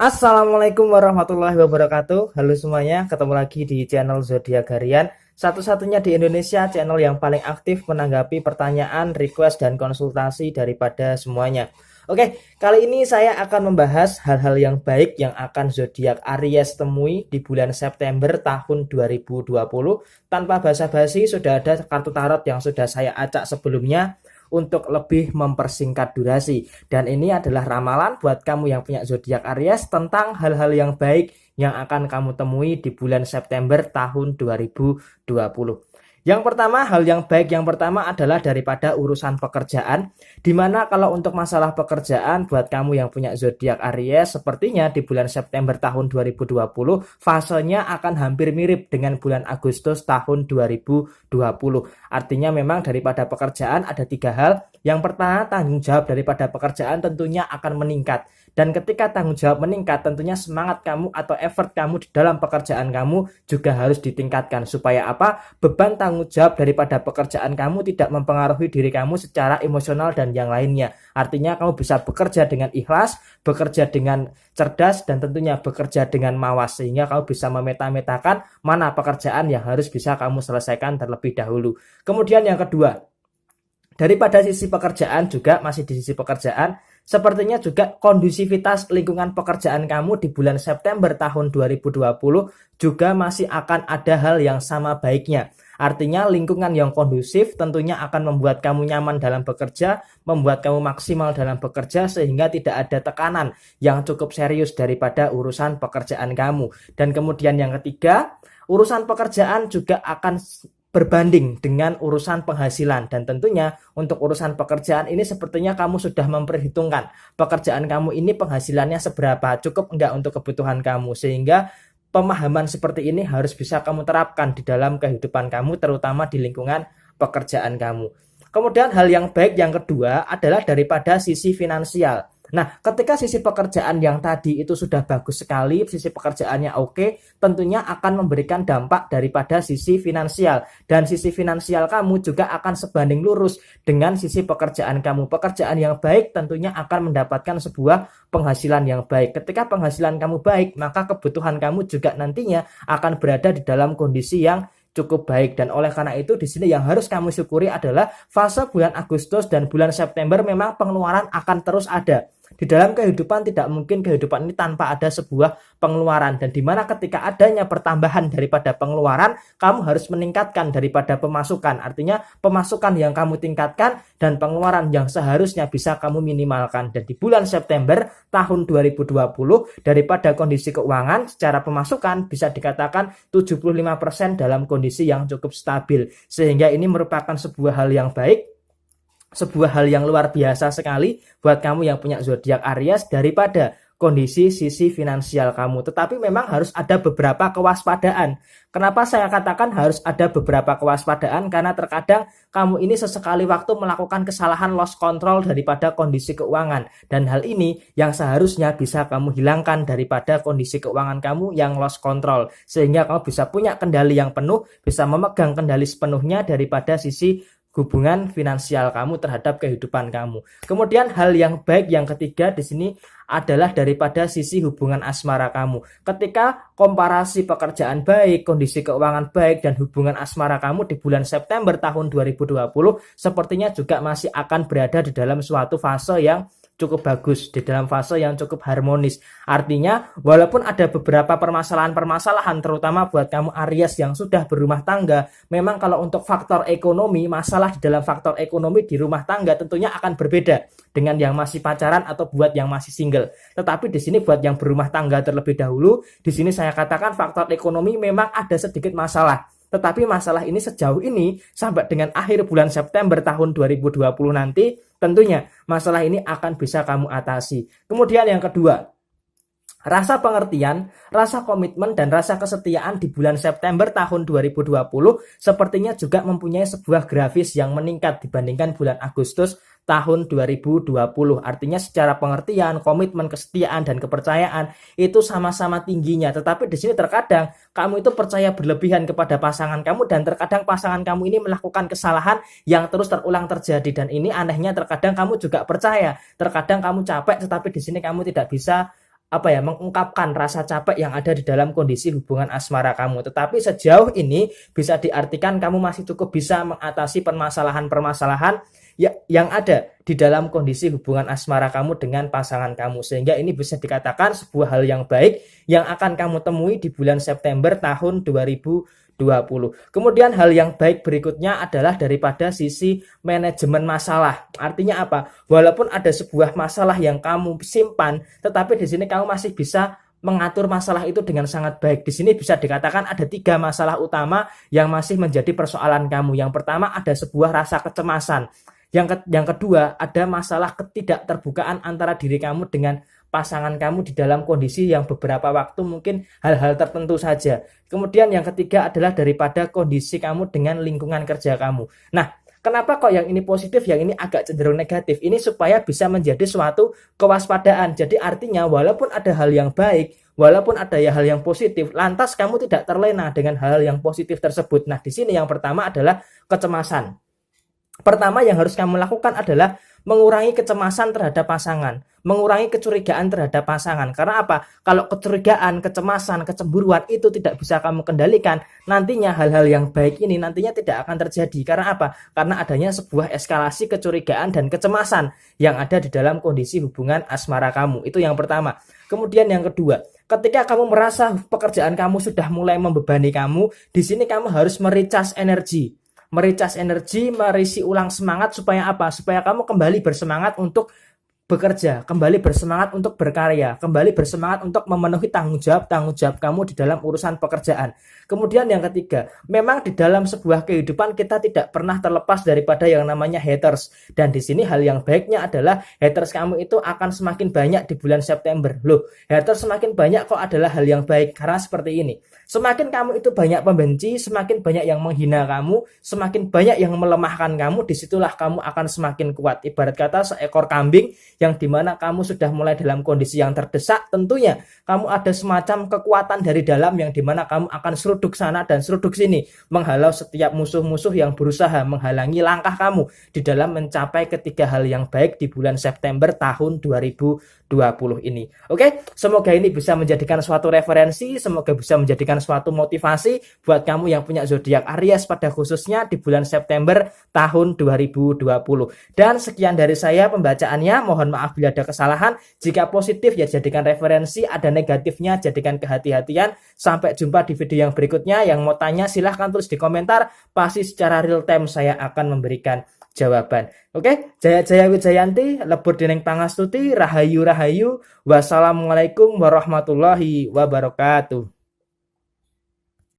Assalamualaikum warahmatullahi wabarakatuh. Halo semuanya, ketemu lagi di channel Zodiak Harian. Satu-satunya di Indonesia channel yang paling aktif menanggapi pertanyaan, request, dan konsultasi daripada semuanya. Oke, kali ini saya akan membahas hal-hal yang baik yang akan zodiak Aries temui di bulan September tahun 2020. Tanpa basa-basi, sudah ada kartu tarot yang sudah saya acak sebelumnya untuk lebih mempersingkat durasi. Dan ini adalah ramalan buat kamu yang punya zodiak Aries tentang hal-hal yang baik yang akan kamu temui di bulan September tahun 2020. Yang pertama, hal yang baik yang pertama adalah daripada urusan pekerjaan. Dimana kalau untuk masalah pekerjaan buat kamu yang punya zodiak Aries, sepertinya di bulan September tahun 2020 fasenya akan hampir mirip dengan bulan Agustus tahun 2020. Artinya memang daripada pekerjaan ada tiga hal. Yang pertama, tanggung jawab daripada pekerjaan tentunya akan meningkat. Dan ketika tanggung jawab meningkat, tentunya semangat kamu atau effort kamu di dalam pekerjaan kamu juga harus ditingkatkan. Supaya apa? Beban tanggung jawab daripada pekerjaan kamu tidak mempengaruhi diri kamu secara emosional dan yang lainnya. Artinya kamu bisa bekerja dengan ikhlas, bekerja dengan cerdas, dan tentunya bekerja dengan mawas. Sehingga kamu bisa memeta-metakan mana pekerjaan yang harus bisa kamu selesaikan terlebih dahulu. Kemudian yang kedua, daripada sisi pekerjaan juga masih di sisi pekerjaan, sepertinya juga kondusivitas lingkungan pekerjaan kamu di bulan September tahun 2020 juga masih akan ada hal yang sama baiknya. Artinya lingkungan yang kondusif tentunya akan membuat kamu nyaman dalam bekerja, membuat kamu maksimal dalam bekerja sehingga tidak ada tekanan yang cukup serius daripada urusan pekerjaan kamu. Dan kemudian yang ketiga, urusan pekerjaan juga akan berbanding dengan urusan penghasilan. Dan tentunya untuk urusan pekerjaan ini sepertinya kamu sudah memperhitungkan pekerjaan kamu ini penghasilannya seberapa, cukup enggak untuk kebutuhan kamu, sehingga pemahaman seperti ini harus bisa kamu terapkan di dalam kehidupan kamu, terutama di lingkungan pekerjaan kamu. Kemudian hal yang baik yang kedua adalah daripada sisi finansial. Nah, ketika sisi pekerjaan yang tadi itu sudah bagus sekali, sisi pekerjaannya oke, tentunya akan memberikan dampak daripada sisi finansial. Dan sisi finansial kamu juga akan sebanding lurus dengan sisi pekerjaan kamu. Pekerjaan yang baik tentunya akan mendapatkan sebuah penghasilan yang baik. Ketika penghasilan kamu baik, maka kebutuhan kamu juga nantinya akan berada di dalam kondisi yang cukup baik. Dan oleh karena itu di sini yang harus kamu syukuri adalah fase bulan Agustus dan bulan September memang pengeluaran akan terus ada. Di dalam kehidupan tidak mungkin kehidupan ini tanpa ada sebuah pengeluaran, dan dimana ketika adanya pertambahan daripada pengeluaran, kamu harus meningkatkan daripada pemasukan. Artinya pemasukan yang kamu tingkatkan dan pengeluaran yang seharusnya bisa kamu minimalkan. Dan di bulan September tahun 2020 daripada kondisi keuangan secara pemasukan bisa dikatakan 75% dalam kondisi yang cukup stabil, sehingga ini merupakan sebuah hal yang baik, sebuah hal yang luar biasa sekali buat kamu yang punya zodiak Aries daripada kondisi sisi finansial kamu. Tetapi memang harus ada beberapa kewaspadaan. Kenapa saya katakan harus ada beberapa kewaspadaan? Karena terkadang kamu ini sesekali waktu melakukan kesalahan loss control daripada kondisi keuangan. Dan hal ini yang seharusnya bisa kamu hilangkan daripada kondisi keuangan kamu yang loss control. Sehingga kamu bisa punya kendali yang penuh, bisa memegang kendali sepenuhnya daripada sisi hubungan finansial kamu terhadap kehidupan kamu. Kemudian hal yang baik yang ketiga di sini adalah daripada sisi hubungan asmara kamu. Ketika komparasi pekerjaan baik, kondisi keuangan baik, dan hubungan asmara kamu di bulan September tahun 2020 sepertinya juga masih akan berada di dalam suatu fase yang cukup bagus, di dalam fase yang cukup harmonis. Artinya walaupun ada beberapa permasalahan-permasalahan terutama buat kamu Aries yang sudah berumah tangga, memang kalau untuk faktor ekonomi, masalah di dalam faktor ekonomi di rumah tangga tentunya akan berbeda dengan yang masih pacaran atau buat yang masih single. Tetapi di sini buat yang berumah tangga terlebih dahulu, di sini saya katakan faktor ekonomi memang ada sedikit masalah. Tetapi masalah ini sejauh ini sampai dengan akhir bulan September tahun 2020 nanti tentunya masalah ini akan bisa kamu atasi. Kemudian yang kedua, rasa pengertian, rasa komitmen, dan rasa kesetiaan di bulan September tahun 2020 sepertinya juga mempunyai sebuah grafis yang meningkat dibandingkan bulan Agustus tahun 2020. Artinya secara pengertian, komitmen, kesetiaan, dan kepercayaan itu sama-sama tingginya. Tetapi di sini terkadang kamu itu percaya berlebihan kepada pasangan kamu, dan terkadang pasangan kamu ini melakukan kesalahan yang terus terulang terjadi. Dan ini anehnya terkadang kamu juga percaya, terkadang kamu capek, tetapi di sini kamu tidak bisa mengungkapkan rasa capek yang ada di dalam kondisi hubungan asmara kamu. Tetapi sejauh ini bisa diartikan kamu masih cukup bisa mengatasi permasalahan-permasalahan yang ada di dalam kondisi hubungan asmara kamu dengan pasangan kamu. Sehingga ini bisa dikatakan sebuah hal yang baik yang akan kamu temui di bulan September tahun 2020. Kemudian hal yang baik berikutnya adalah daripada sisi manajemen masalah. Artinya apa? Walaupun ada sebuah masalah yang kamu simpan, tetapi di sini kamu masih bisa mengatur masalah itu dengan sangat baik. Di sini bisa dikatakan ada 3 masalah utama yang masih menjadi persoalan kamu. Yang pertama ada sebuah rasa kecemasan. Yang kedua ada masalah ketidakterbukaan antara diri kamu dengan pasangan kamu di dalam kondisi yang beberapa waktu mungkin hal-hal tertentu saja. Kemudian yang ketiga adalah daripada kondisi kamu dengan lingkungan kerja kamu. Nah, kenapa kok yang ini positif, yang ini agak cenderung negatif? Ini supaya bisa menjadi suatu kewaspadaan. Jadi artinya walaupun ada hal yang baik, walaupun ada hal yang positif, lantas kamu tidak terlena dengan hal yang positif tersebut. Nah, di sini yang pertama adalah kecemasan. Pertama yang harus kamu lakukan adalah mengurangi kecemasan terhadap pasangan, mengurangi kecurigaan terhadap pasangan. Karena apa? Kalau kecurigaan, kecemasan, kecemburuan itu tidak bisa kamu kendalikan, nantinya hal-hal yang baik ini nantinya tidak akan terjadi. Karena apa? Karena adanya sebuah eskalasi kecurigaan dan kecemasan yang ada di dalam kondisi hubungan asmara kamu. Itu yang pertama. Kemudian yang kedua, ketika kamu merasa pekerjaan kamu sudah mulai membebani kamu, di sini kamu harus mericas energi. Merisi ulang semangat supaya apa? Supaya kamu kembali bersemangat untuk bekerja, kembali bersemangat untuk berkarya, kembali bersemangat untuk memenuhi tanggung jawab kamu di dalam urusan pekerjaan. Kemudian yang ketiga, memang di dalam sebuah kehidupan kita tidak pernah terlepas daripada yang namanya haters. Dan di sini hal yang baiknya adalah haters kamu itu akan semakin banyak di bulan September. Loh, haters semakin banyak kok adalah hal yang baik karena seperti ini. Semakin kamu itu banyak pembenci, semakin banyak yang menghina kamu, semakin banyak yang melemahkan kamu, disitulah kamu akan semakin kuat. Ibarat kata seekor kambing yang dimana kamu sudah mulai dalam kondisi yang terdesak, tentunya kamu ada semacam kekuatan dari dalam yang dimana kamu akan seruduk sana dan seruduk sini, menghalau setiap musuh-musuh yang berusaha menghalangi langkah kamu di dalam mencapai ketiga hal yang baik di bulan September tahun 2020 ini. Oke, semoga ini bisa menjadikan suatu referensi, semoga bisa menjadikan suatu motivasi buat kamu yang punya zodiak Aries pada khususnya di bulan September tahun 2020. Dan sekian dari saya pembacaannya, mohon maaf bila ada kesalahan. Jika positif ya jadikan referensi, ada negatifnya jadikan kehati-hatian. Sampai jumpa di video yang berikutnya. Yang mau tanya silahkan tulis di komentar, pasti secara real time saya akan memberikan jawaban. Oke, Jaya Wijayanti, Lebur Dening Pangastuti, Rahayu. Wassalamualaikum warahmatullahi wabarakatuh.